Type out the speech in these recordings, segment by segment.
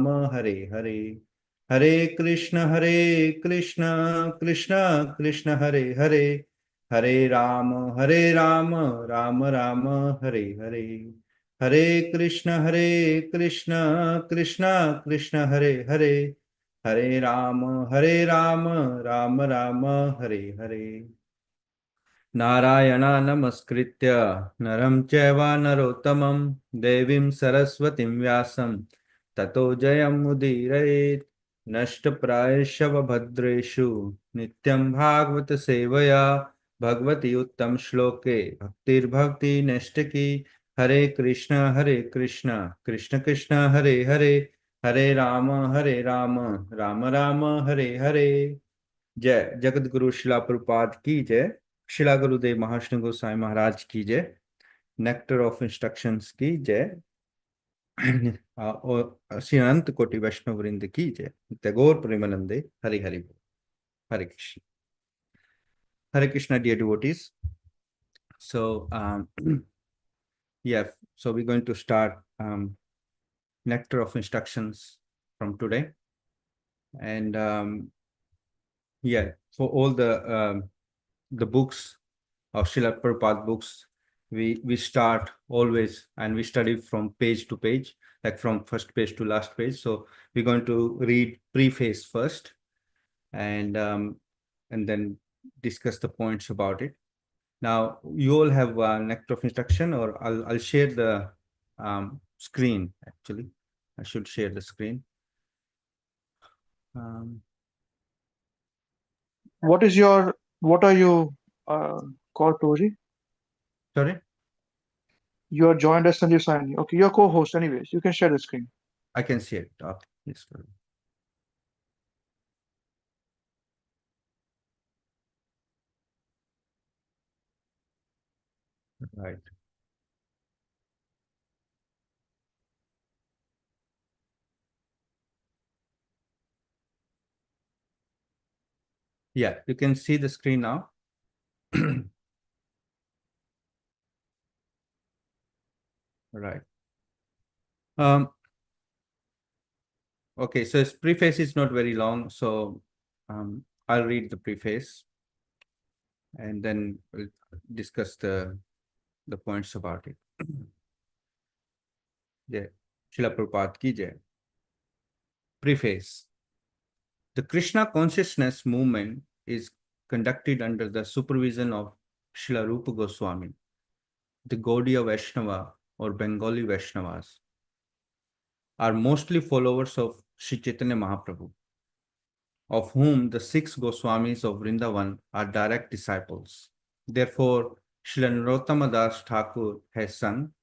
Rama, Hare Hare. Hare Krishna, Krishna Krishna, Hare Hare. Hare Rama, Rama Rama, Hare Hare. Hare Krishna, Krishna Krishna, Hare Hare. Hare Rama, Rama Rama, Hare Hare. Narayana namaskritya naram chaiva narottamam devim saraswatim vyasam tato jayam mudirayet nashtaprayeshav bhadreshu nityam bhagavata sevaya bhagavati uttam shloke bhaktir bhakti neshtaki Hare Krishna, Krishna Krishna, Hare Hare, Hare Rama, Rama Rama, Hare Hare. जय जगत गुरु शिला प्रभुपाद की जय। शिला गुरुदेव महाष्ण गोसाई महाराज की जय। Nectar of instructions की जय। और श्री अनंत कोटि वैष्णव वृंद की जय। टैगोर प्रेमानंदे। हरि हरि बोल। हरे Krishna. Hare Krishna, dear devotees. So yeah, so we're going to start nectar of instructions from today, and yeah, for all the books of Srila Prabhupada books, we start always and we study from page to page, like from first page to last page. So we're going to read preface first, and then discuss the points about it. Now you all have nectar of instruction, or I'll share the screen. Actually, I should share the screen. What are you called, Prabhuji? Sorry? You are joined as Sanjeev Saini. Okay, you're co-host anyways. You can share the screen. I can share it. Okay. Yes, right. Yeah, you can see the screen now. Right. Okay, so its preface is not very long, so I'll read the preface and then we'll discuss the points about it. Jai Srila Prabhupada ki jai. Preface. The Krishna consciousness movement is conducted under the supervision of Srila Rupa Goswami, the Gaudiya Vaishnava or Bengali Vaishnavas are mostly followers of Sri Chaitanya Mahaprabhu, of whom the 6 Goswamis of Vrindavan are direct disciples. Therefore, Srila Narottama Das Thakur has sung,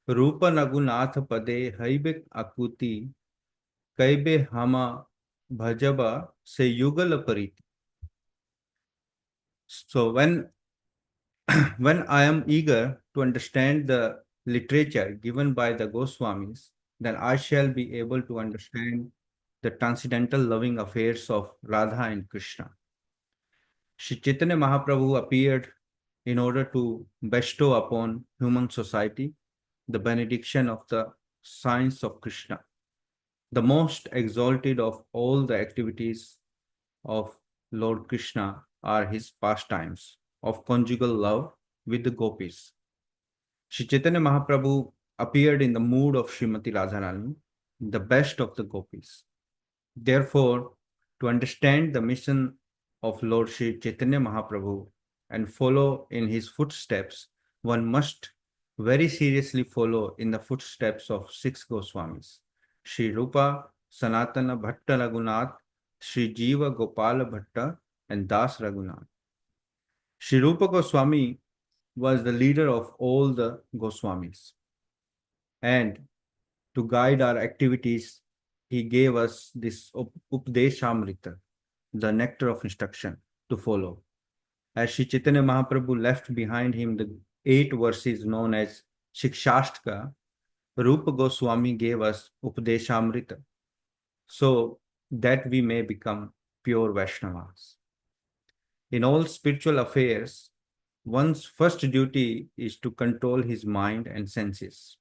Rupa Nagunath Pade Haibe Akuti Kaibe Hama Bhajaba Se Yugal Pariti. So when I am eager to understand the literature given by the Goswamis, then I shall be able to understand the transcendental loving affairs of Radha and Krishna. Sri Chaitanya Mahaprabhu appeared in order to bestow upon human society the benediction of the science of Krishna, the most exalted of all the activities of Lord Krishna are his pastimes of conjugal love with the gopis. Sri Chaitanya Mahaprabhu appeared in the mood of Srimati Radharani, the best of the gopis. Therefore, to understand the mission of Lord Sri Chaitanya Mahaprabhu and follow in his footsteps, one must very seriously follow in the footsteps of 6 Goswamis, Sri Rupa, Sanatana Bhatta Raghunath, Sri Jiva Gopala Bhatta, and Das Raghunath. Sri Rupa Goswami was the leader of all the Goswamis. And to guide our activities, he gave us this Updeshamrita, the nectar of instruction to follow. As Sri Chaitanya Mahaprabhu left behind him the 8 verses known as Shikshashtaka, Rupa Goswami gave us Upadeshamrita, so that we may become pure Vaishnavas. In all spiritual affairs, one's first duty is to control his mind and senses.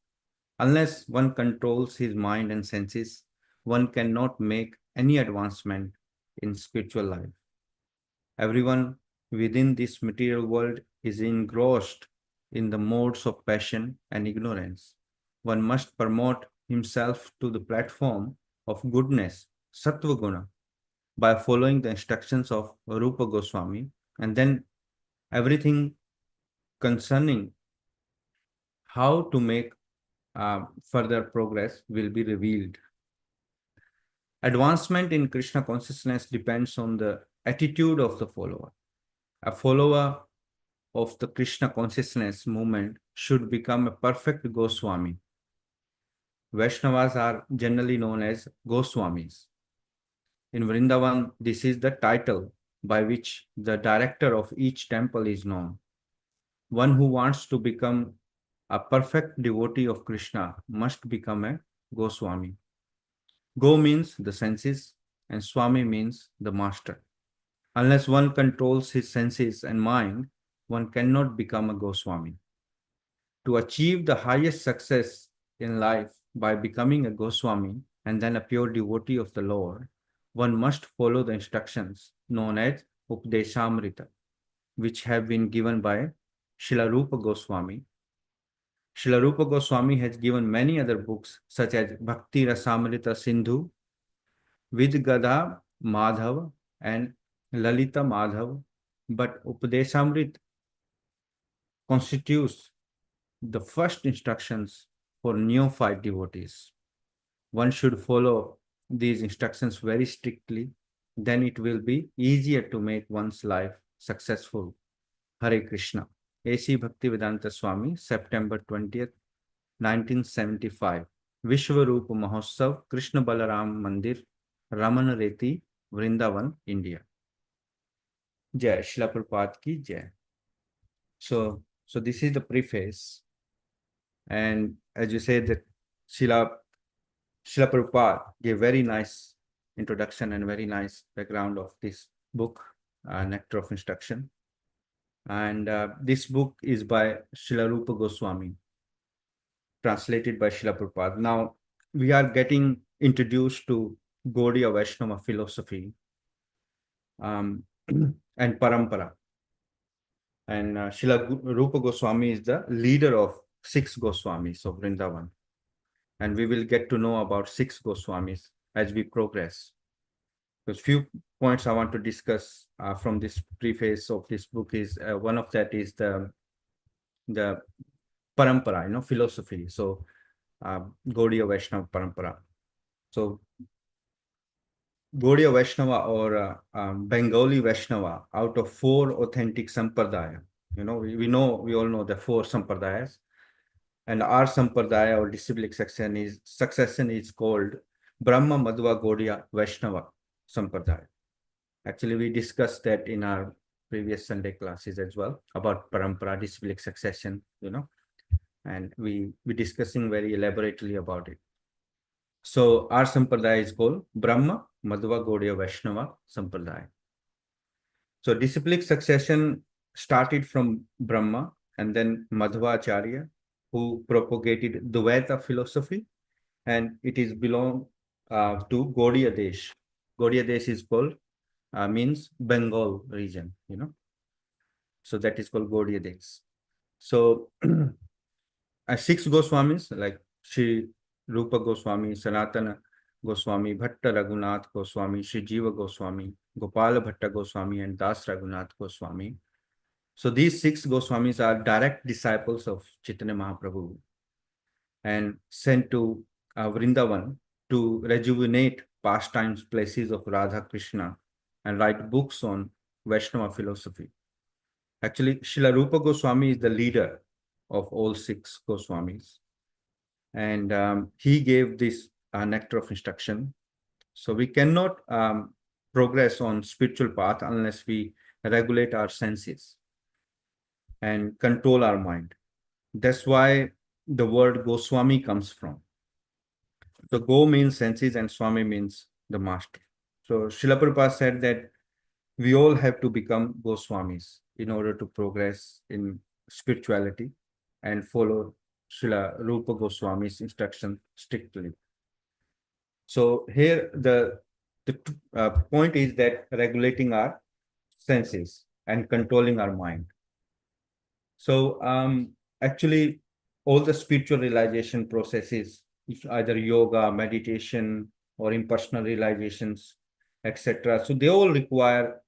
Unless one controls his mind and senses, one cannot make any advancement in spiritual life. Everyone within this material world is engrossed in the modes of passion and ignorance. One must promote himself to the platform of goodness, Sattva Guna, by following the instructions of Rupa Goswami, and then everything concerning how to make further progress will be revealed. Advancement in Krishna consciousness depends on the attitude of the follower. A follower of the Krishna consciousness movement should become a perfect Goswami. Vaishnavas are generally known as Goswamis. In Vrindavan, this is the title by which the director of each temple is known. One who wants to become a perfect devotee of Krishna must become a Goswami. Go means the senses, and Swami means the master. Unless one controls his senses and mind, one cannot become a Goswami. To achieve the highest success in life by becoming a Goswami and then a pure devotee of the Lord, one must follow the instructions known as Upadeshamrita, which have been given by Srila Rupa Goswami. Srila Rupa Goswami has given many other books such as Bhakti Rasamrita Sindhu, Vidgada Madhav, and Lalita Madhav, but Upadeshamrit constitutes the first instructions for neophyte devotees. One should follow these instructions very strictly, then it will be easier to make one's life successful. Hare Krishna. A.C. Bhaktivedanta Swami, September 20th, 1975. Vishwarupa Mahotsav, Krishna Balaram Mandir, Raman Reti, Vrindavan, India. Jai Shila Prabhupada ki Jai. So this is the preface. And as you said, that Srila Prabhupada gave very nice introduction and very nice background of this book, Nectar of Instruction. And this book is by Srila Rupa Goswami, translated by Srila Prabhupada. Now, we are getting introduced to Gaudiya Vaishnava philosophy and Parampara. And Srila Rupa Goswami is the leader of 6 Goswamis of Vrindavan. And we will get to know about 6 Goswamis as we progress. There's few points I want to discuss from this preface of this book is one of that is the parampara, philosophy. So Gaudiya Vaishnava parampara. So Gaudiya Vaishnava or Bengali Vaishnava, out of 4 authentic sampradaya, we all know the 4 sampradayas. And our sampradaya or disciplic succession is called Brahma Madhva Gaudiya Vaishnava Sampradaya. Actually, we discussed that in our previous Sunday classes as well about parampara, disciplic succession, and we discussing very elaborately about it. So our sampradaya is called Brahma Madhva Gaudiya Vaishnava Sampradaya. So disciplic succession started from Brahma and then Madhva Acharya, who propagated Dvaita philosophy, and it is belong to Gaudiya Desh. Gaudiya Desh is called, means Bengal region, So that is called Gaudiya Desh. So 6 Goswamis like Sri Rupa Goswami, Sanatana Goswami, Bhatta Raghunath Goswami, Sri Jiva Goswami, Gopala Bhatta Goswami, and Das Raghunath Goswami. So these 6 Goswamis are direct disciples of Chaitanya Mahaprabhu and sent to Vrindavan to rejuvenate pastimes, places of Radha Krishna and write books on Vaishnava philosophy. Actually, Srila Rupa Goswami is the leader of all 6 Goswamis. And he gave this nectar of instruction. So we cannot progress on spiritual path unless we regulate our senses and control our mind. That's why the word Goswami comes from. So Go means senses and Swami means the master. So Srila Prabhupada said that we all have to become Goswamis in order to progress in spirituality and follow Srila Rupa Goswami's instruction strictly. So here the point is that regulating our senses and controlling our mind. So actually, all the spiritual realization processes, either yoga, meditation, or impersonal realizations, etc. So they all require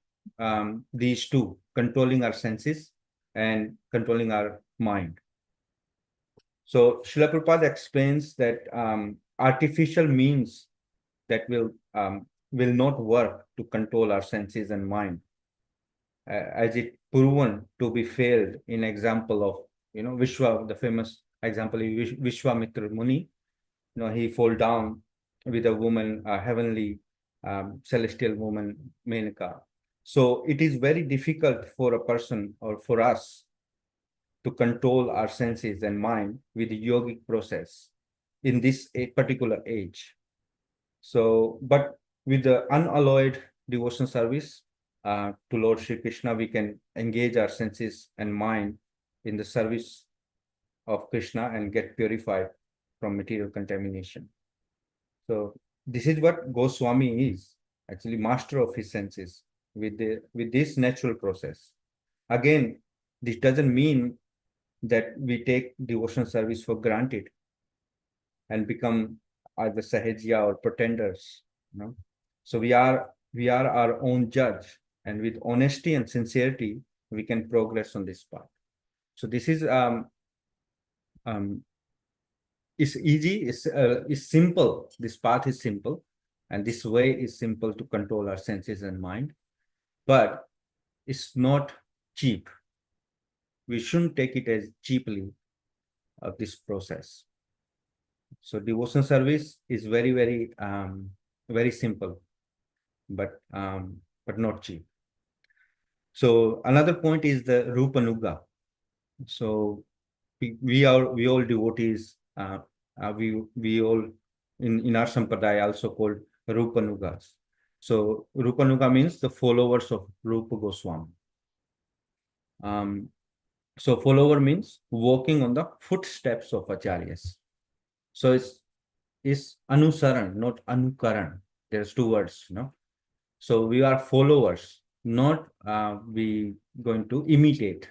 these two: controlling our senses and controlling our mind. So Srila Prabhupada explains that artificial means that will not work to control our senses and mind, as it proven to be failed in example of Vishwa, the famous example is Vishwamitra Muni. He fall down with a woman, a heavenly celestial woman, Menaka. So it is very difficult for a person or for us to control our senses and mind with the yogic process in this particular age. So, but with the unalloyed devotion service to Lord Shri Krishna, we can engage our senses and mind in the service of Krishna and get purified from material contamination. So, this is what Goswami is, actually master of his senses with this natural process. Again, this doesn't mean that we take devotional service for granted and become either sahajya or pretenders. So we are our own judge, and with honesty and sincerity, we can progress on this path. So this um, is easy, is simple. This path is simple, and this way is simple to control our senses and mind, but it's not cheap. We shouldn't take it as cheaply of this process. So devotion service is very simple, but not cheap. So another point is the Rupanuga. So we all devotees. We all in our sampradaya also called Rupanugas. So Rupanuga means the followers of Rupa Goswami. So follower means walking on the footsteps of acharyas. So it's anusaran, not anukaran. There's two words, So we are followers, not we going to imitate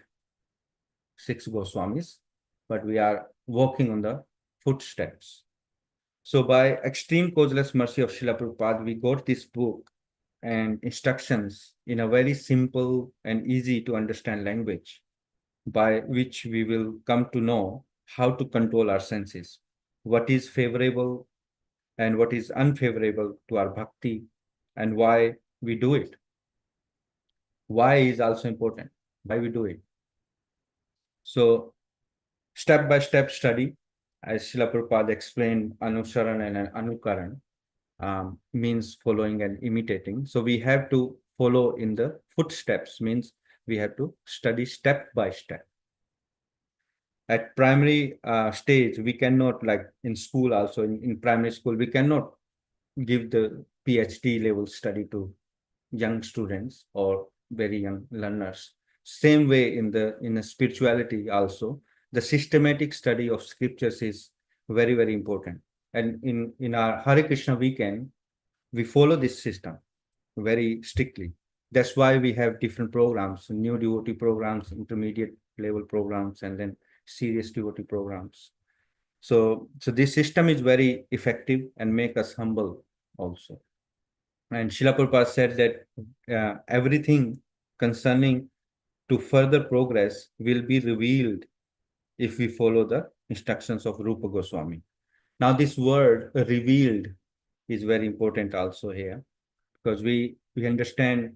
six Goswamis, but we are walking on the footsteps. So by extreme causeless mercy of Srila Prabhupada, we got this book and instructions in a very simple and easy to understand language, by which we will come to know how to control our senses, what is favorable and what is unfavorable to our bhakti, and why we do it. Why is also important, why we do it. So step-by-step study, as Srila Prabhupada explained, Anusaran and Anukaran means following and imitating. So we have to follow in the footsteps, means we have to study step by step. At primary stage, we cannot, like in school also, in primary school, we cannot give the PhD level study to young students or very young learners. Same way in the spirituality also, the systematic study of scriptures is very important. And in our Hare Krishna weekend, we follow this system very strictly. That's why we have different programs, new devotee programs, intermediate level programs, and then serious devotee programs. So this system is very effective and make us humble also. And Srila Prabhupada said that everything concerning to further progress will be revealed if we follow the instructions of Rupa Goswami. Now, this word revealed is very important also here, because we understand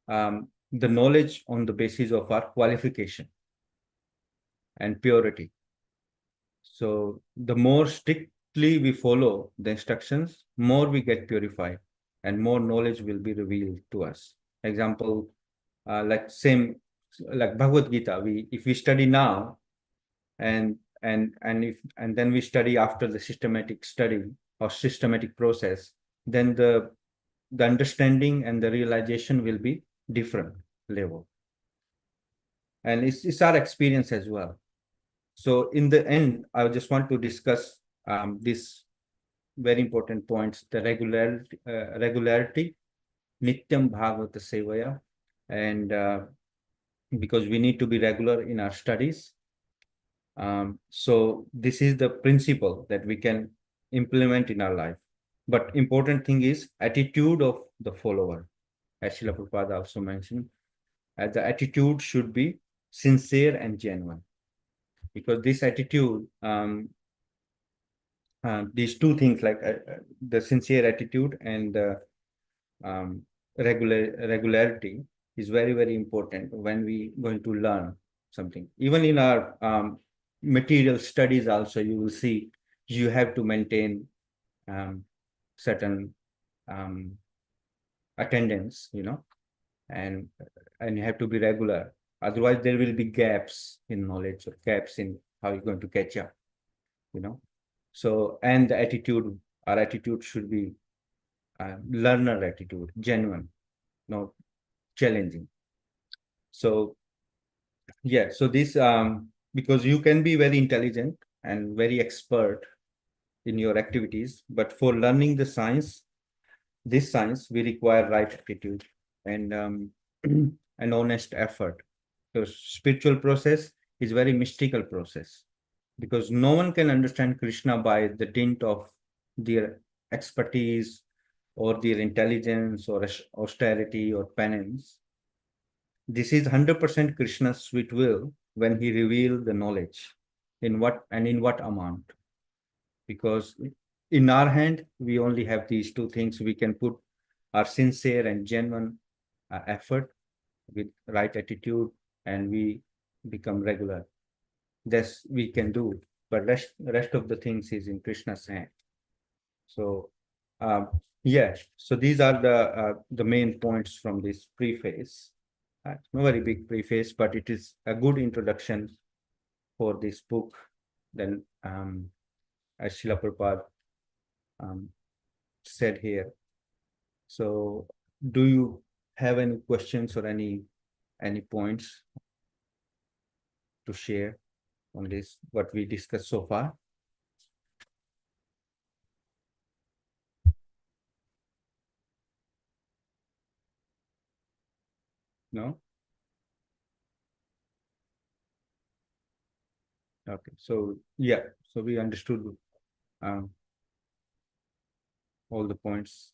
the knowledge on the basis of our qualification and purity. So the more strictly we follow the instructions, more we get purified and more knowledge will be revealed to us. Example, like Bhagavad Gita, if we study now and then we study after the systematic study or systematic process, then the understanding and the realization will be different level. And it's our experience as well. So in the end, I just want to discuss this very important points, the regularity, Nityam Bhagavata Sevaya, and because we need to be regular in our studies. So this is the principle that we can implement in our life. But important thing is attitude of the follower. As Srila Prabhupada also mentioned, the attitude should be sincere and genuine. Because this attitude, these two things, like the sincere attitude and the um, regularity, is very, very important when we going to learn something. Even in our material studies also, you will see you have to maintain certain um, attendance, and you have to be regular. Otherwise, there will be gaps in knowledge or gaps in how you're going to catch up, you know. So, and the attitude, our attitude should be learner attitude, genuine, not challenging. So, yeah, so this, because you can be very intelligent and very expert in your activities, but for learning the science, this science, we require right attitude and an honest effort. So spiritual process is very mystical process, because no one can understand Krishna by the dint of their expertise or their intelligence or austerity or penance. This is 100% Krishna's sweet will when he revealed the knowledge, in what amount. Because in our hand, we only have these two things. We can put our sincere and genuine effort with right attitude, and we become regular. This we can do, but rest of the things is in Krishna's hand. So, um, yeah. So these are the main points from this preface. It's not very big preface, but it is a good introduction for this book. Then, as Srila Prabhupada um, said here. So, do you have any questions or any points to share on this, what we discussed so far? No? Okay. So, yeah. So we understood um, all the points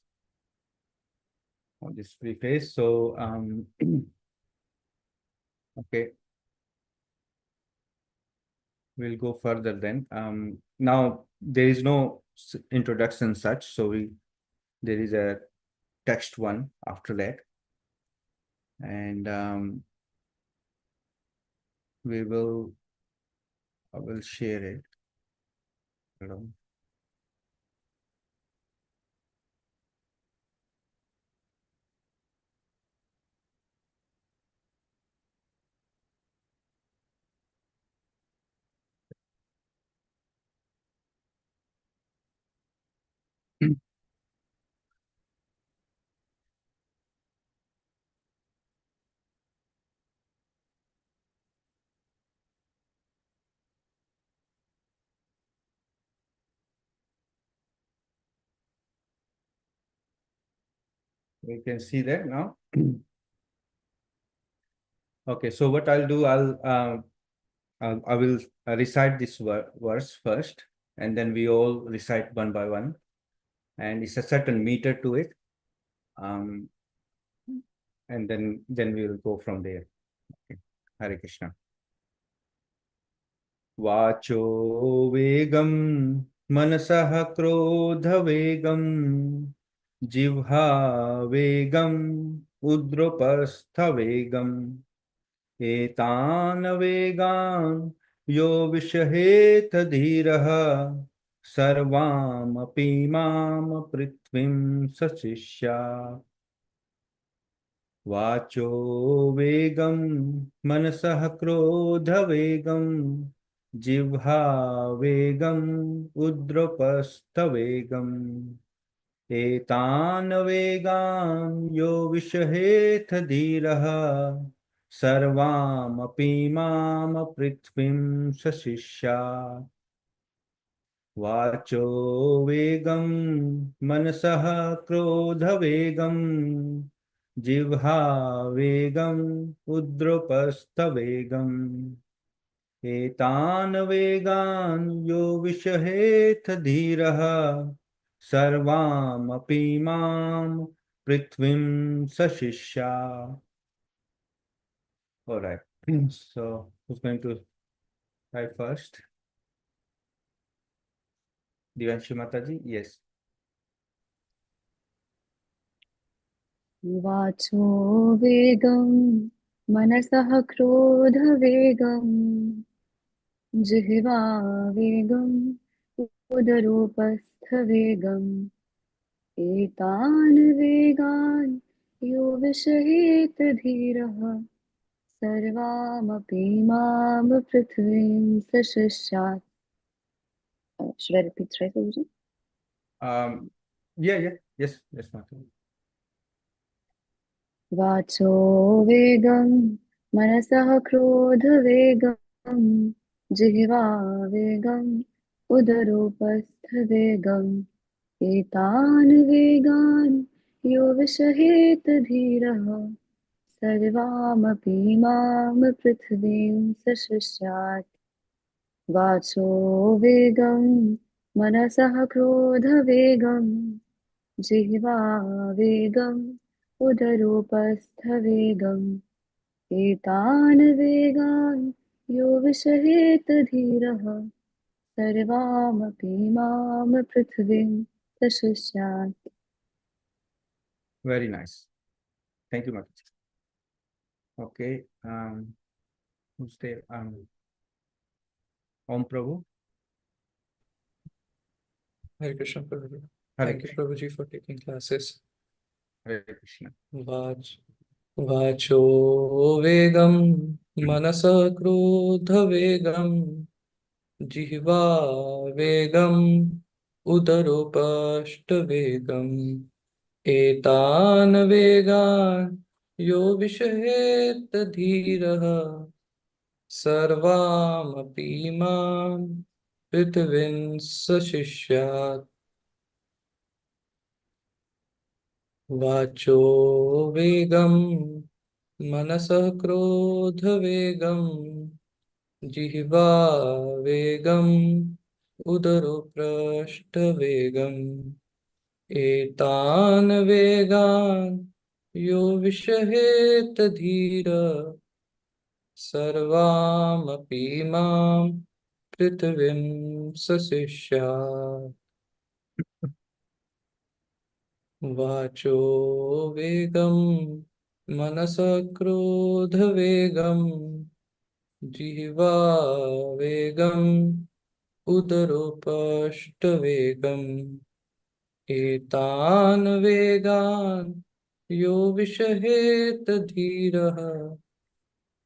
on this preface. So, okay, we'll go further then. Now there is no introduction such, so there is a text one after that, and I will share it. Hello. You can see that now. Okay, so what I'll do, I will recite this verse first, and then we all recite one by one, and it's a certain meter to it, um, and then we will go from there. Okay. Hare Krishna. वाचो वेगं मनसः क्रोधवेगं जिह्वा वेगम् उद्रपस्थवेगम् एतान् वेगान् यो विषहेत धीरः सर्वामपि मां पृथ्वीं सशिष्यात् वाचो वेगं मनसः क्रोधवेगं जिह्वा वेगम् उद्रपस्थवेगम् एतान् वेगान् यो विषहेथ धीरः सर्वामपि मां पृथ्वीं सशिष्यात् वाचो वेगं मनसः क्रोधवेगं जिह्वा वेगं उद्रपस्थवेगम् एतान् वेगान् यो विषहेथ धीरः सर्वामपि मां पृथ्वीं सशिष्या. All right. So who's going to try first? Divanshi Mataji? Yes. वाचो वेगं मनसः क्रोधवेगं जिह्वा वेगं उदरोपस्थवेगम् एतान् वेगान् यो विषहेत धीरः सर्वामपि मां पृथ्वीं सशिष्यात्. Should I repeat right, Prabhuji? Yeah. Yes, Mataji. वाचो वेगं मनसः क्रोधवेगं जिह्वा वेगम् उदरोपस्थवेगम् एतान् वेगान् यो विषहेत धीरः सर्वामपि मां पृथ्वीं सशिष्यात्. वाचो वेगं मनसः क्रोधवेगं जिह्वा वेगम् उदरोपस्थवेगम् एतान् वेगान् यो विषहेत धीरः सर्वामपि मां पृथ्वीं सशिष्यात्. Very nice. Thank you, Mataji. Okay. Who's there? Om Prabhu. Hare Krishna, Prabhu. Hare Thank you, Prabhuji, for taking classes. Hare Krishna. वाचो वेगं मनसः क्रोधवेगं जिह्वा वेगं उदरोपष्टवेगम् एतान् वेगान् यो विषहेत धीरः सर्वामपि मां पृथ्वीं सशिष्यात्. वाचो वेगं मनसः क्रोधवेगं जिह्वा वेगं उदरोपृष्ठवेगम् एतान् वेगान् यो विषहेत धीर सर्वामपि मां पृथ्वीं सशिष्यात्. वाचो वेगं मनसः क्रोधवेगं जिह्वा वेगम् उदरोपष्टवेगम् एतान् वेगान् यो विषहेत धीरः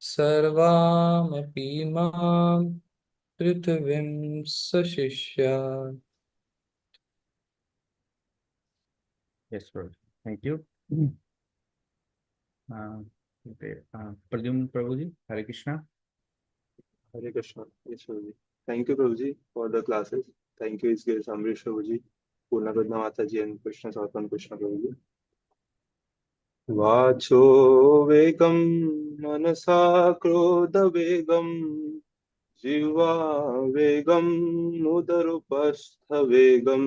सर्वामपि मां पृथ्वीं सशिष्यात्. Yes, Prabhu. Thank you. Okay. Pradyumna Prabhuji. Hare Krishna. Hare Krishna. Yes, Prabhuji. Thank you, Prabhuji, for the classes. Thank you, His Grace Amrish Prabhuji, Purna Pradna Mataji, and Krishna Sarpan Krishna Prabhuji. Vacho vegam manasa krodha vegam jiva vegam udarupastha vegam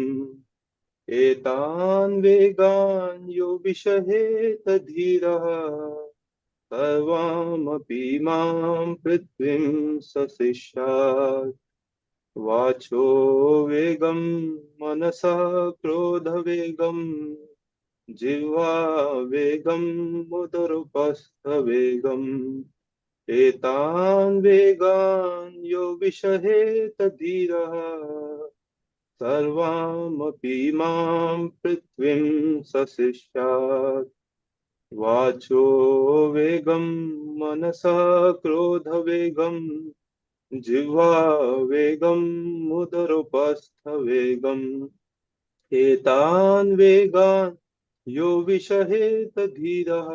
etan vegan yo vishahet dhiraha सर्वामपि मां पृथ्वीं सशिष्यात्. वाचो वेगं मनसः क्रोधवेगं जिह्वा वेगं उदरोपस्थवेगम् एतान् वेगान् यो विषहेत धीरः सर्वामपि मां पृथ्वीं सशिष्यात्. वाचो वेगं मनसः क्रोधवेगं जिह्वा वेगं उदरोपस्थवेगम् एतान् वेगान् यो विषहेत धीरः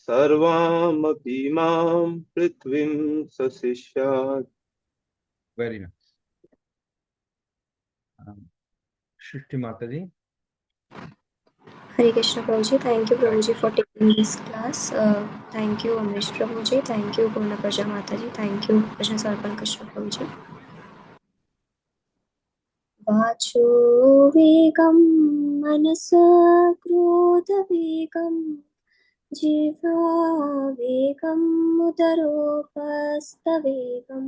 सर्वामपि मां पृथ्वीं सशिष्यात्. Very nice. Shrishti Mataji. Hare Krishna Prabhuji, thank you Prabhuji for taking this class. Thank you Amish Prabhuji, thank you Purna Praja Mataji, thank you Krishna Sarpan Krishna Prabhuji. Vacho vegam manasa krodha vegam jiva vegam udaropastha vegam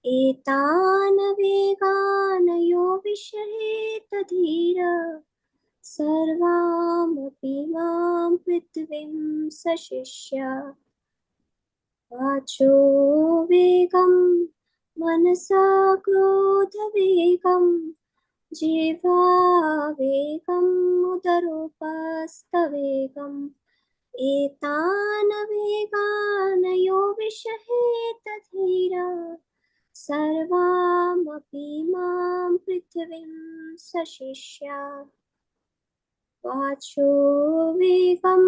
etana vegana yo vishayeta dhira सर्वामपि मां पृथिवीं सशिष्य वाचो वेगं मनसा क्रोधवेगं जिह्वा वेगम् उदरोपस्थवेगम् एतान वेगान यो विषहेत धीरा सर्वामपि मां पृथिवीं सशिष्य वाचो वेगं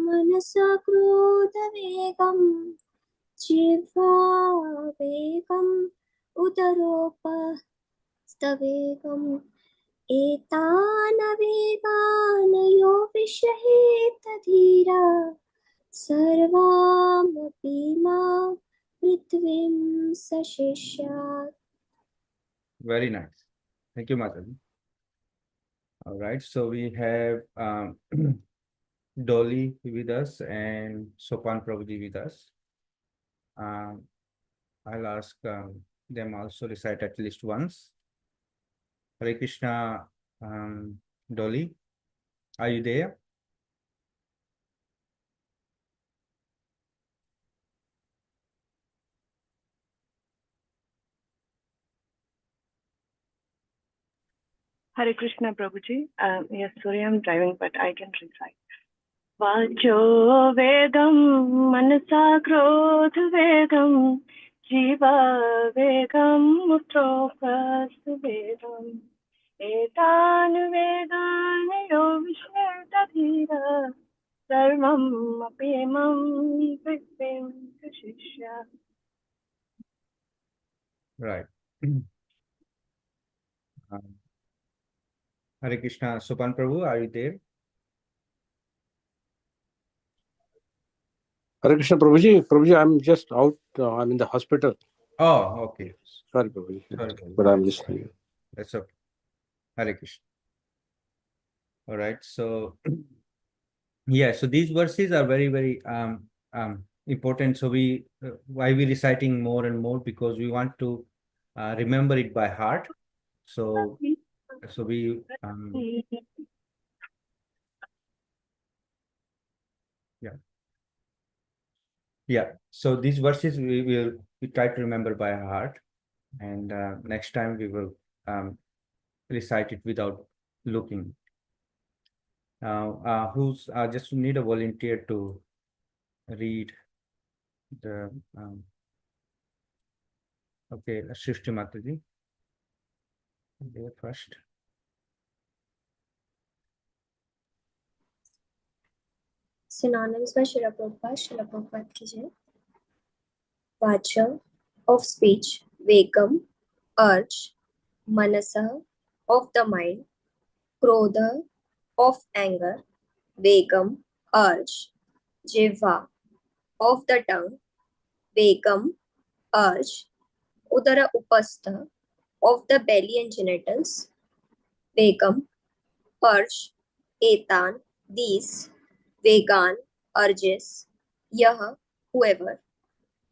मनसा क्रोधवेगं जिह्वा वेगम् उदरोपस्थवेगम् एतान वेगान यो विषहेत धीरा सर्वामपि मां पृथिवीं सशिष्यात्. Very nice. Thank you, Mataji. All right, so we have Dolly with us and Sopan Prabhuji with us. I'll ask them also recite at least once. Hare Krishna, Dolly, are you there? Hare Krishna Prabhuji. Yes, sorry, I'm driving, but I can recite. Vacho Vegam Manasa Krodh Vegam Jiva Vegam Utropas Vegam Etan Vedan Yovisheta Dhira Sarvam Apimam Vipim Shishya. Right. Hare Krishna, Sopan Prabhu, are you there? Hare Krishna Prabhuji, I'm just out. I'm in the hospital. Oh, okay. Sorry, Prabhuji. Sorry. But I'm listening. That's okay. Hare Krishna. All right. So, yeah. So these verses are very, very important. So why we reciting more and more, because we want to remember it by heart. So we yeah. So these verses we try to remember by heart, and next time we will recite it without looking. Now, who's just need a volunteer to read the okay, Shrishti Mataji. There first. Synonyms by Srila Prabhupada ki jai. Vacha, of speech, Vegam, urge, Manasa, of the mind, Krodha, of anger, Vegam, urge, Jiva, of the tongue, Vegam, urge, Udara Upastha, of the belly and genitals, Vegam, urge, Etan, these, Vegan, urges, Yah, whoever,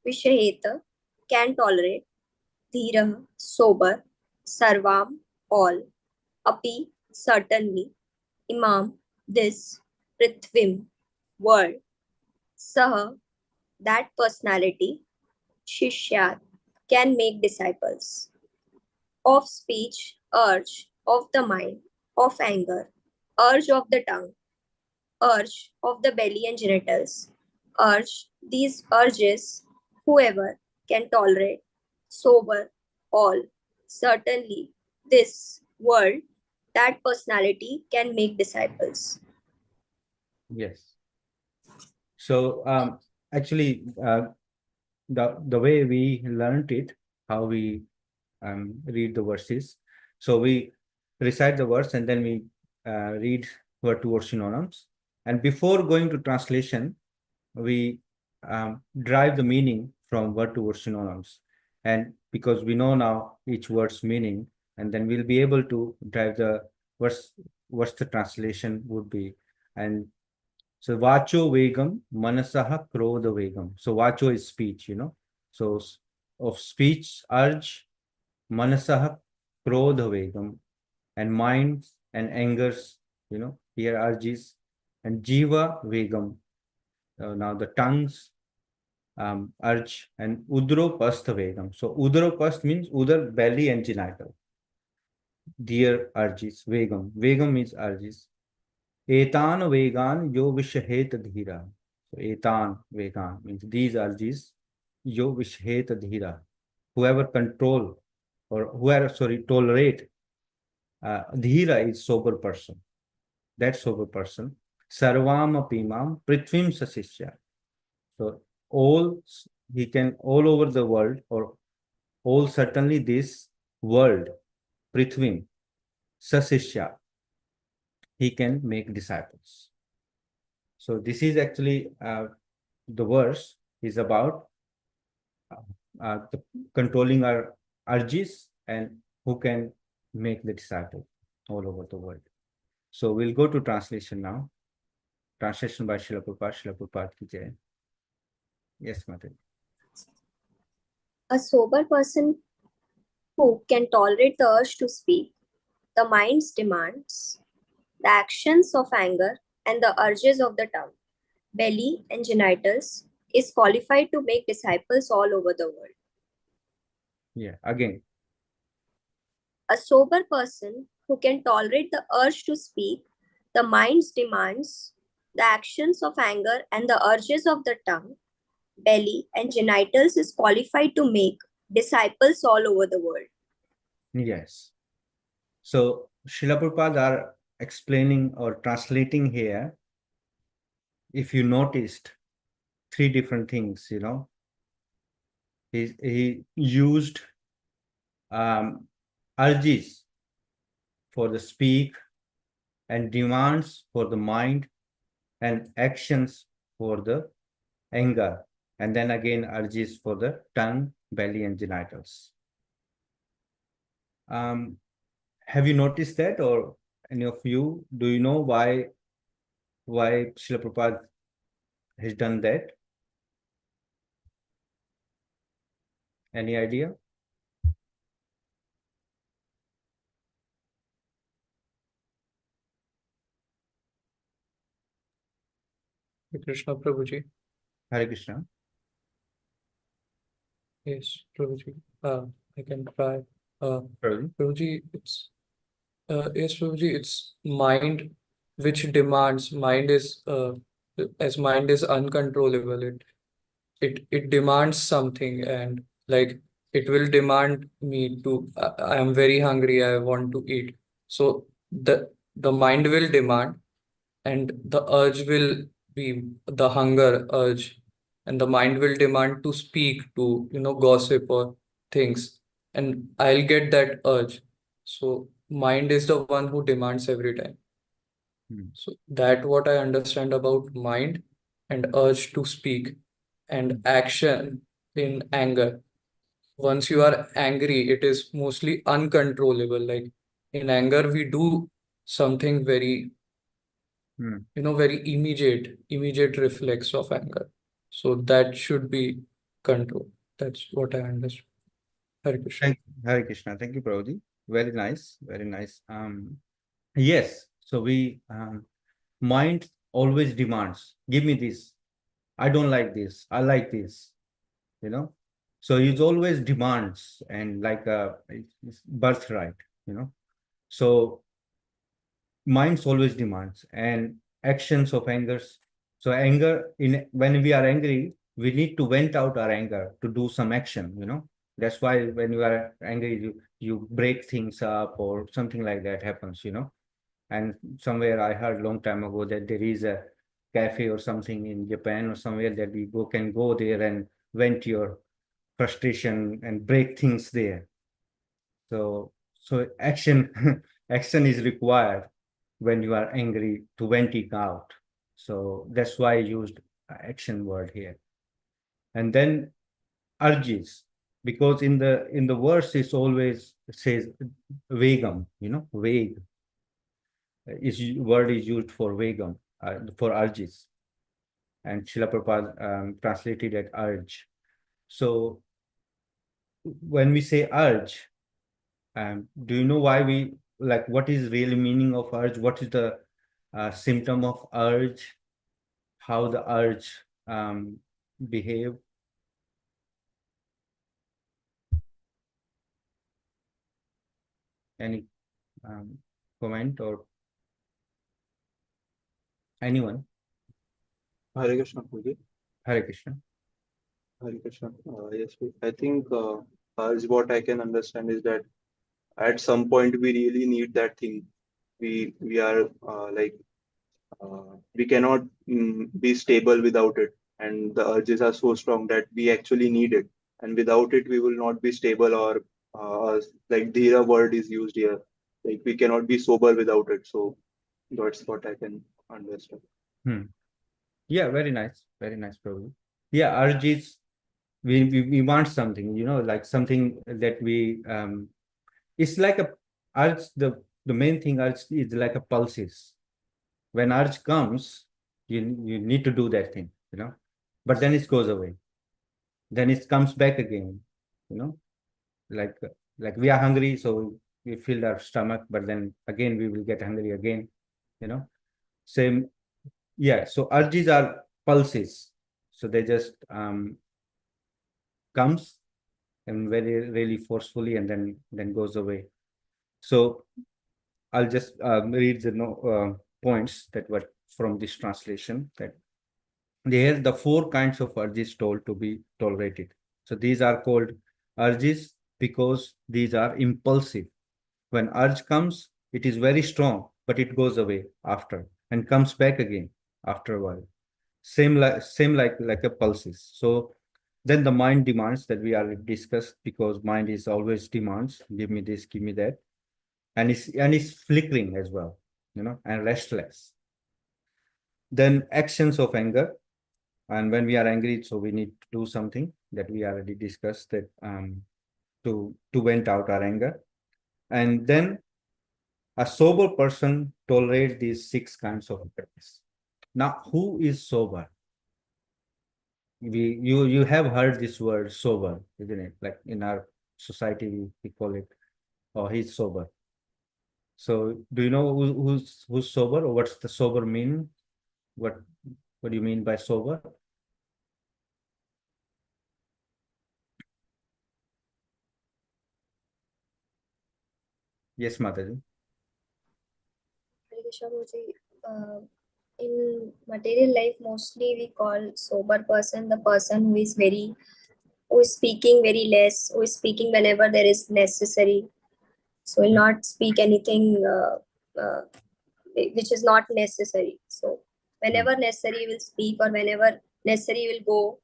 Vishaheta, can tolerate, Dhira, sober, Sarvam, all, Api, certainly, Imam, this, Prithvim, world, Saha, that personality, Shishyat, can make disciples. Of speech, urge, of the mind, of anger, urge of the tongue, urge of the belly and genitals, urge, these urges, whoever can tolerate, sober, all, certainly, this world, that personality can make disciples. Yes. So actually, the way we learned it, how we read the verses. So we recite the words and then we read word to word synonyms. And before going to translation, we derive the meaning from word to word synonyms. And because we know now each word's meaning, and then we'll be able to derive the what's the translation would be. And so vacho vegam manasaha krodha vegam. So vacho is speech, So of speech urge, manasaha krodha vegam, and minds and angers, here urges, and jiva vegam. Now the tongues urge, and udro pastha vegam. So udro past means udar, belly and genital. Dear urges, vegam. Vegam means urges. Etan vegan yo vishahet dhira. So etan vegan means these urges, yo vishahet dhira. Whoever control or whoever, tolerate, dhira is sober person. That sober person. Sarvam apimam prithvim sasishya. So he can all over the world, or all certainly this world, prithvim, sasishya, he can make disciples. So this is actually the verse is about controlling our urges and who can make the disciple all over the world. So we'll go to translation now. Translation by Srila Prabhupada. Srila Prabhupada ki jai. Yes, Mataji. A sober person who can tolerate the urge to speak, the mind's demands, the actions of anger, and the urges of the tongue, belly, and genitals, is qualified to make disciples all over the world. Yeah, again. A sober person who can tolerate the urge to speak, the mind's demands, the actions of anger, and the urges of the tongue, belly, and genitals is qualified to make disciples all over the world. Yes. So Srila Prabhupada are explaining or translating here. If you noticed, three different things, he used urges for the speak, and demands for the mind, and actions for the anger, and then again urges for the tongue, belly, and genitals. Have you noticed that, or any of you, do you know why Srila Prabhupada has done that? Any idea? Krishna Prabhuji. Hare Krishna. Yes, Prabhuji. I can try. Prabhuji. Prabhuji, yes, Prabhuji, it's mind which demands. Mind is as mind is uncontrollable. It demands something, and like it will demand me to. I am very hungry. I want to eat. So the mind will demand, and the urge will be the hunger urge, and the mind will demand to speak, to gossip or things, and I'll get that urge. So mind is the one who demands every time. So that what I understand about mind and urge to speak and action in anger. Once you are angry, it is mostly uncontrollable. Like in anger, we do something very very immediate reflex of anger. So that should be control. That's what I understand. Hare Krishna. Hare Krishna. Thank you, Prabhuji. Very nice. Very nice. Yes. So mind always demands, give me this. I don't like this. I like this. So it always demands, and like it's birthright. So minds always demands, and actions of angers. So anger, when we are angry, we need to vent out our anger to do some action. That's why when you are angry, you break things up or something like that happens. And somewhere I heard long time ago that there is a cafe or something in Japan or somewhere that we can go there and vent your frustration and break things there. So action action is required when you are angry to vent it out. So that's why I used action word here. And then urges, because in the verse it always says vegam, vague word is used for vegam, for urges, and Srila Prabhupada translated it urge. So when we say urge, do you know why we like, what is really meaning of urge? What is the symptom of urge? How the urge behave? Any comment or anyone? Hare Krishna, Prabhuji. Hare Krishna. Hare Krishna. Yes, I think as what I can understand is that at some point we really need that thing. We are we cannot be stable without it, and the urges are so strong that we actually need it, and without it we will not be stable, or like dhira word is used here, like we cannot be sober without it. So that's what I can understand. Yeah, very nice, Prabhu. Yeah, urge is we want something, like something that we it's like a urge. The main thing, urge is like a pulses. When urge comes, you need to do that thing, but then it goes away, then it comes back again, you know like we are hungry, so we fill our stomach, but then again we will get hungry again, same. Yeah, so urges are pulses, so they just comes and very really forcefully, and then goes away. So I'll just read the points that were from this translation, that there the four kinds of urges told to be tolerated. So these are called urges because these are impulsive. When urge comes, it is very strong, but it goes away after and comes back again after a while. Same like a pulses. So then the mind demands that we are discussed, because mind is always demands, give me this, give me that, and it's flickering as well, and restless. Then actions of anger, and when we are angry, so we need to do something that we already discussed, that to vent out our anger. And then a sober person tolerates these six kinds of bitterness. Now, who is sober? You have heard this word sober, isn't it? Like in our society, we call it, oh, he's sober. So do you know who's sober, or what's the sober mean? What do you mean by sober? Yes, Mataji. Hare Krishna, Guruji. In material life, mostly we call sober person the person who is speaking very less, who is speaking whenever there is necessary. So will not speak anything which is not necessary. So whenever necessary will speak, or whenever necessary will go.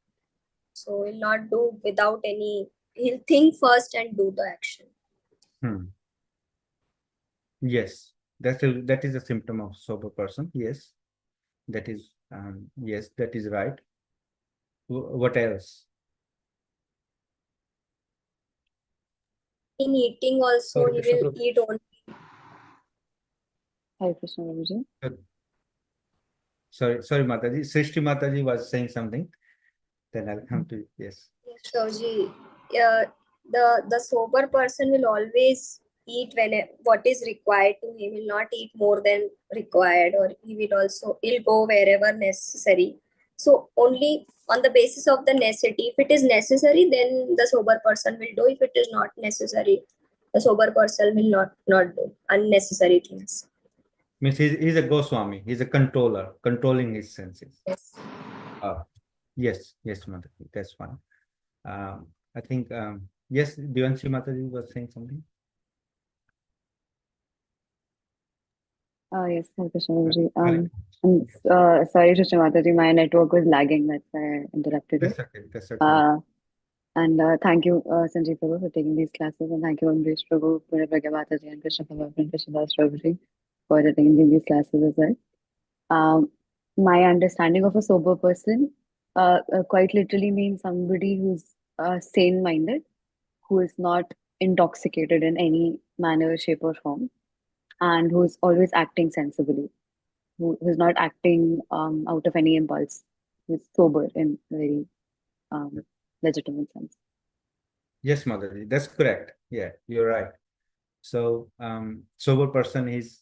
So he'll not do without any. He'll think first and do the action. Yes, that is a symptom of sober person. Yes, that is right. What else? In eating also, Hare he Krishna, will Prabhu. eat only. Hare Krishna, Prabhuji. Sorry, Mataji. Srishti Mataji was saying something. Then I'll come to it. Yes. Yes, Prabhuji. The sober person will always eat what is required to him. He will not eat more than required, or he'll go wherever necessary. So only on the basis of the necessity. If it is necessary, then the sober person will do. If it is not necessary, the sober person will not do unnecessary things. Means he's a Goswami. He's a controller, controlling his senses. Yes. Yes, Mataji. That's fine. I think yes, Devanshi Mataji was saying something. Yes, Hare Krishna, Prabhuji. Sorry, Shri Mataji, my network was lagging. That's why I interrupted you. That's okay. And thank you, Sanjeev Prabhu, for taking these classes. And thank you, Amrish Prabhu, Purabhagya Mataji, and Krishna Prabhu, and Krishnadas Prabhuji for attending these classes as well. My understanding of a sober person quite literally means somebody who's sane-minded, who is not intoxicated in any manner, shape, or form, and who's always acting sensibly, who's not acting out of any impulse, who's sober in a very um, legitimate sense. Yes, Motherji, that's correct. Yeah, you're right. So sober person is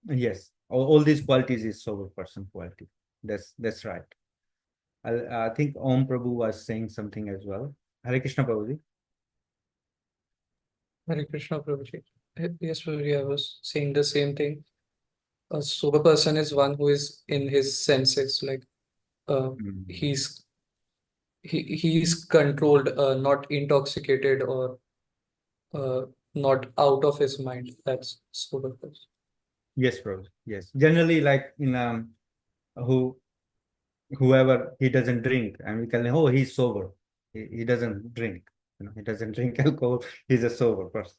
yes, all these qualities is sober person quality. That's right. I think Om Prabhu was saying something as well. Hare Krishna Prabhuji. Hare Krishna, Prabhuji. Yes, Prabhuji, I was saying the same thing. A sober person is one who is in his senses, like Mm. he's controlled, not intoxicated or not out of his mind. That's sober person. Yes, Prabhu. Yes. Generally, like in who whoever he doesn't drink, and we can oh he's sober. He doesn't drink. He doesn't drink alcohol. He's a sober person.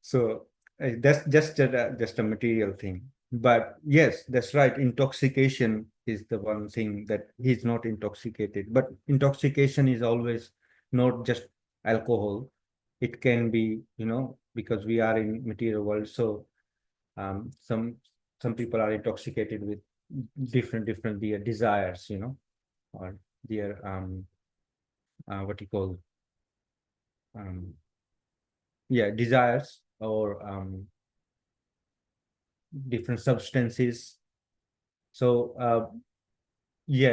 So that's just a material thing. But yes, that's right. Intoxication is the one thing that he's not intoxicated. But intoxication is always not just alcohol. It can be, because we are in material world. So some people are intoxicated with different their desires, or their what you call um, desires, or different substances. So the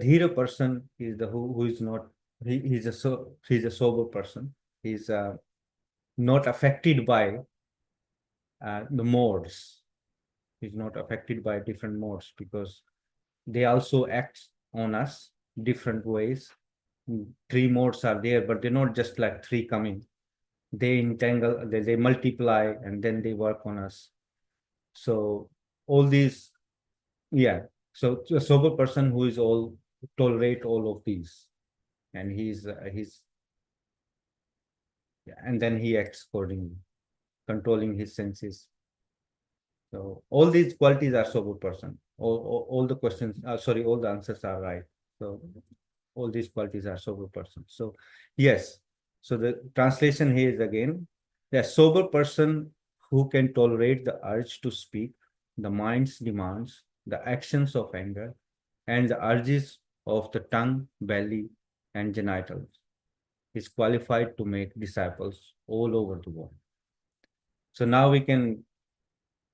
dhira person is the who is not, he's a sober person. He's not affected by the modes. He's not affected by different modes, because they also act on us different ways. Three modes are there, but they're not just like three coming. They entangle, they multiply, and then they work on us. So all these, yeah. So a sober person who is all tolerate all of these, and and then he acts accordingly, controlling his senses. So all these qualities are sober person. All the questions, sorry, all the answers are right. So all these qualities are sober person. So yes. So the translation here is again, a sober person who can tolerate the urge to speak, the mind's demands, the actions of anger, and the urges of the tongue, belly, and genitals is qualified to make disciples all over the world. So now we can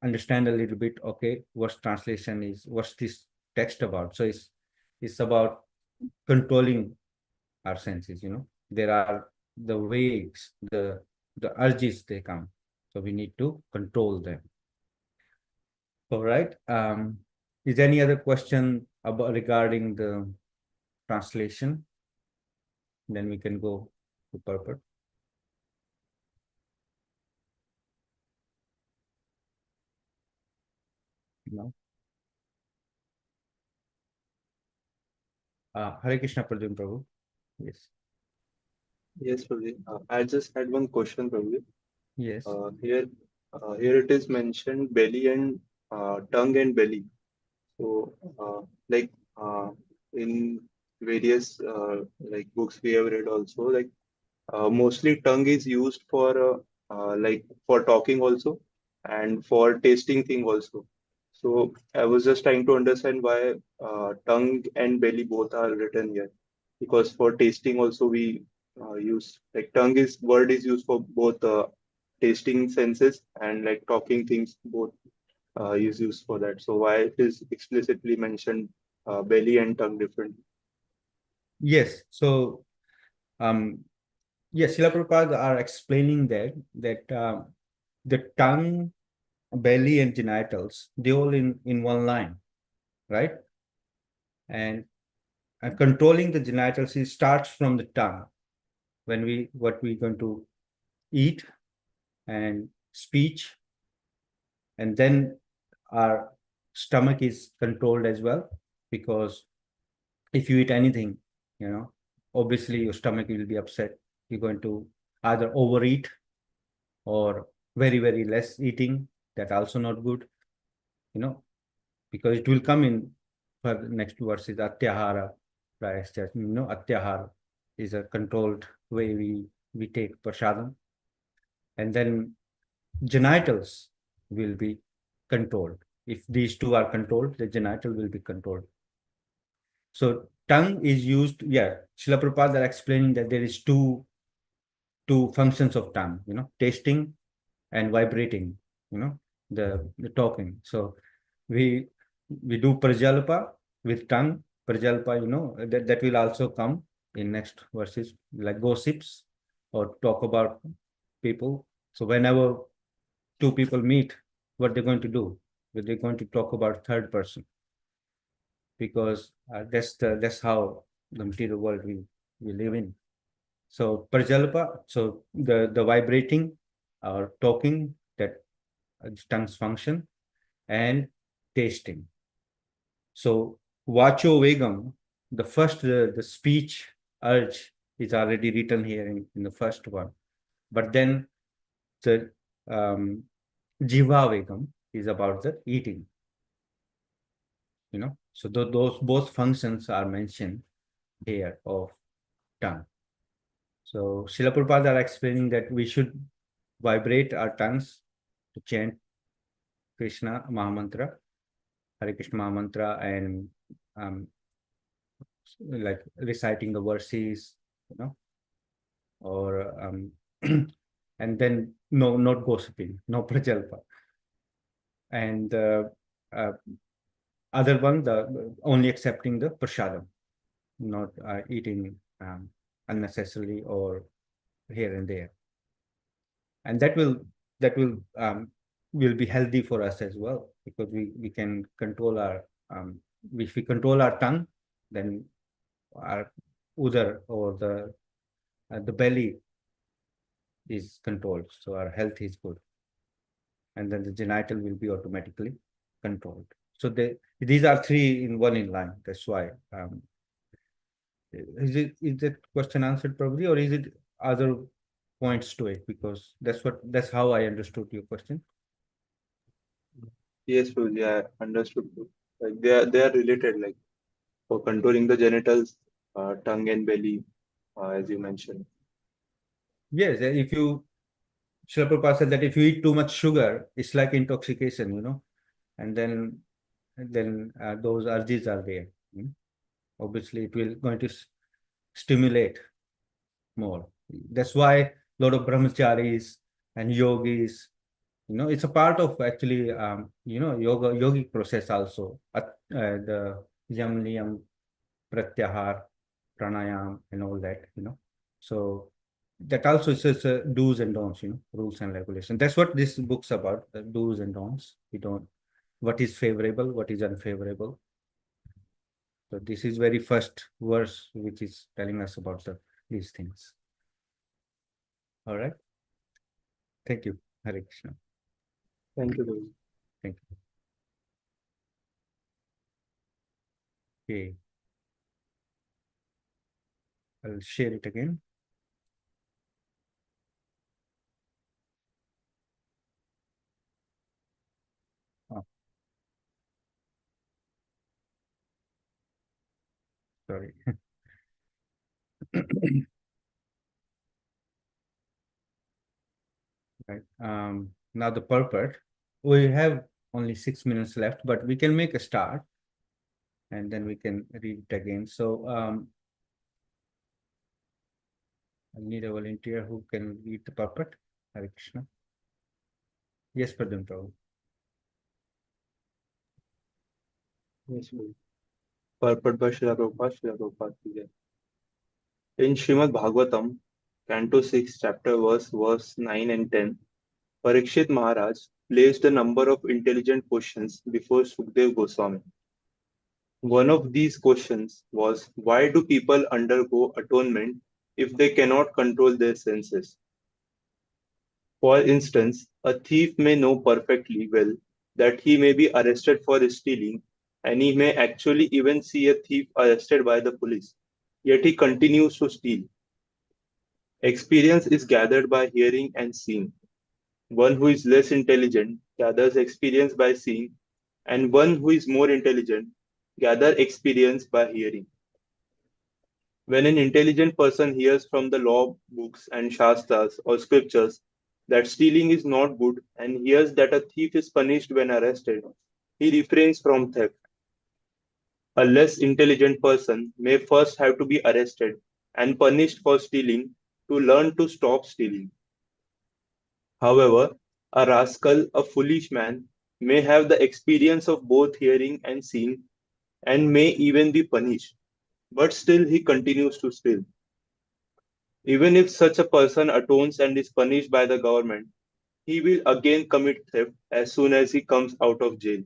understand a little bit, okay, what's translation is, what's this text about. So it's about controlling our senses. There are the waves, the urges, they come, so we need to control them. All right. Is there any other question about regarding the translation? Then we can go to purport. No. Hare Krishna, Prabhu. Yes. Yes, Prabhu. I just had one question, Prabhu. Yes. Here it is mentioned belly and tongue and belly. So, like in various like books we have read also, like mostly tongue is used for like for talking also and for tasting thing also. So I was just trying to understand why tongue and belly both are written here, because for tasting also we use like tongue is word is used for both tasting senses, and like talking things both is used for that. So why it is explicitly mentioned belly and tongue different? Yes. So yes, Srila Prabhupada are explaining that the tongue, belly, and genitals, they all in one line, right? And controlling the genitals, it starts from the tongue, when what we're going to eat, and speech, and then our stomach is controlled as well, because if you eat anything, obviously your stomach will be upset. You're going to either overeat or very, very less eating. That also not good, because it will come in for the next verses, atyahara, atyahara is a controlled way we take prasadam. And then genitals will be controlled. If these two are controlled, the genital will be controlled. So tongue is used, Srila Prabhupada are explaining that there is two functions of tongue, tasting and vibrating, the talking. So we do prajalpa with tongue. Prajalpa, that will also come in next verses, like gossips or talk about people. So whenever two people meet, what they're going to do? They're going to talk about third person, because that's how the material world we live in. So prajalpa, so the vibrating or talking, that tongue's function, and tasting. So vacho vegam, the first the speech urge is already written here in the first one, but then the jiva vegam is about the eating. So those both functions are mentioned here of tongue. So Srila Prabhupada are explaining that we should vibrate our tongues to chant Krishna Mahamantra, Hare Krishna Mahamantra, and like reciting the verses, or and then not gossiping, no prajalpa. And other one, the only accepting the prasadam, not eating unnecessarily or here and there. And that will be healthy for us as well, because we can control our if we control our tongue, then our udar, or the belly, is controlled, so our health is good, and then the genital will be automatically controlled. So these are three in one in line. That's why is that question answered, probably, or is it other points to it? Because that's how I understood your question. Yes, Prabhuji, I understood. Like they are related, like for controlling the genitals, tongue and belly, as you mentioned. Yes, if you, Srila Prabhupada said that if you eat too much sugar, it's like intoxication, and then those urges are there. Obviously, it will going to stimulate more. That's why a lot of brahmacharis and yogis, it's a part of actually, yogic process also. The yam, niyam, pratyahar, pranayam, and all that, So that also is do's and don'ts, rules and regulations. That's what this book's about, the do's and don'ts. What is favorable, what is unfavorable. So this is very first verse, which is telling us about these things. All right. Thank you. Hare Krishna. Thank you, Prabhuji. Thank you. Okay. I'll share it again. Oh. Sorry. Right. Now the purport. We have only 6 minutes left, but we can make a start, and then we can read it again. So I need a volunteer who can read the purport. Hare Krishna. Yes, Prabhu. Yes, Prabhuji. Purport by Srila Prabhupada ki jai. In Srimad Bhagavatam, Canto 6, Chapter verse 9 and 10, Parikshit Maharaj placed a number of intelligent questions before Sukdev Goswami. One of these questions was, why do people undergo atonement if they cannot control their senses? For instance, a thief may know perfectly well that he may be arrested for stealing, and he may actually even see a thief arrested by the police. yet he continues to steal. Experience is gathered by hearing and seeing. One who is less intelligent gathers experience by seeing, and one who is more intelligent gathers experience by hearing. When an intelligent person hears from the law books and shastras or scriptures that stealing is not good and hears that a thief is punished when arrested, he refrains from theft. A less intelligent person may first have to be arrested and punished for stealing to learn to stop stealing. However, a rascal, a foolish man, may have the experience of both hearing and seeing and may even be punished, but still he continues to steal. Even if such a person atones and is punished by the government, he will again commit theft as soon as he comes out of jail.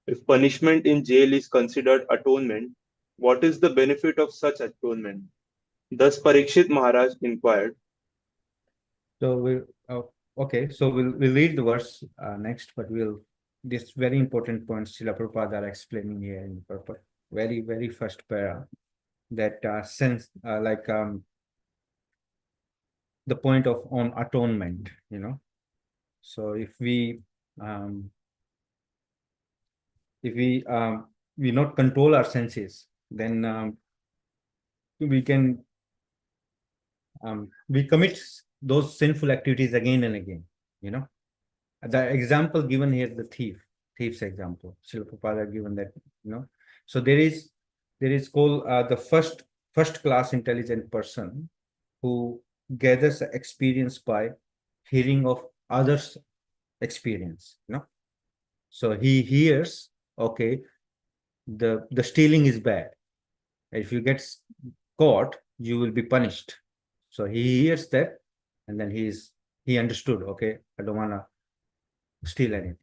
If punishment in jail is considered atonement, what is the benefit of such atonement? Thus Parikshit Maharaj inquired. So okay, so we'll read the verse next, but this very important point Srila Prabhupada are explaining here in purpose. Very first para, that sense the point of on atonement, So if we not control our senses, then we can we commit those sinful activities again and again. The example given here, the thief's example. Srila Prabhupada given that. So there is called the first class intelligent person who gathers experience by hearing of others' experience. So he hears, okay, the stealing is bad. If you get caught, you will be punished. So he hears that, and then he understood, okay, I don't want to steal anything.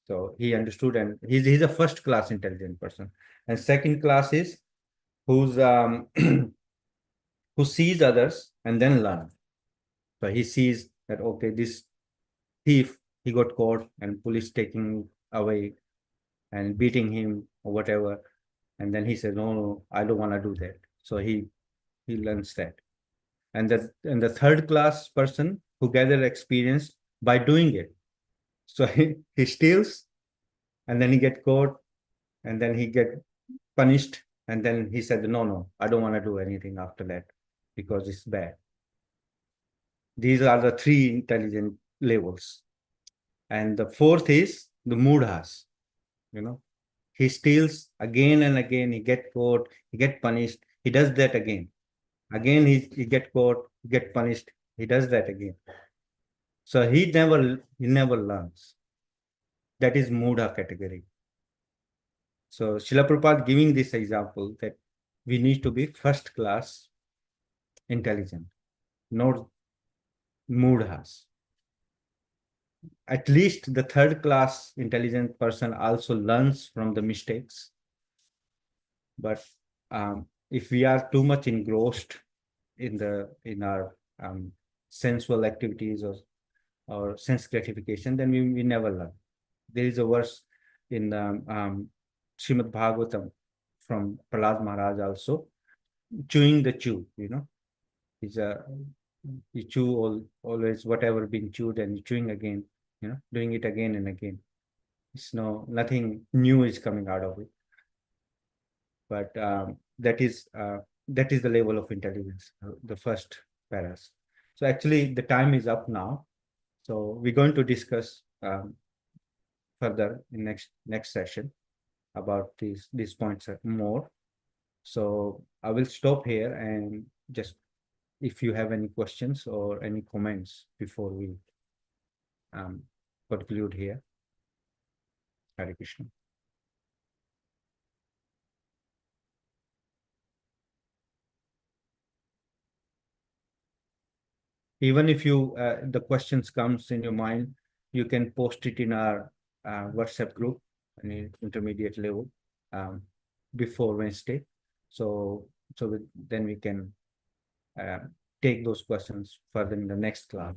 So he understood, and he's a first class intelligent person. And second class is who's who sees others and then learn. So he sees that, okay, this thief, he got caught and police taking away and beating him or whatever. And then he said, no, I don't want to do that. So he learns that. And the third class person who gathered experience by doing it. So he steals, and then he get caught, and then he get punished, and then he said, no, I don't want to do anything after that because it's bad. These are the three intelligent levels. And the fourth is the mudhas. He steals again and again, he get caught, he get punished, he does that again. Again, he get caught, get punished, he does that again. So he never learns. That is mudha category. So Srila Prabhupada giving this example that we need to be first class intelligent, not mudhas. At least the third class intelligent person also learns from the mistakes. But if we are too much engrossed in our sensual activities or sense gratification, then we never learn. There is a verse in Srimad Bhagavatam from Prahlad Maharaj also, chewing the chew. You chew always whatever being chewed, and chewing again, doing it again and again. It's nothing new is coming out of it. But that is the level of intelligence, the first paras. So actually the time is up now. So we're going to discuss further in next session about these points more. So I will stop here, and just if you have any questions or any comments before we conclude here. Hare Krishna. Even if the questions comes in your mind, you can post it in our WhatsApp group, an intermediate level, before Wednesday. So then we can take those questions further in the next class.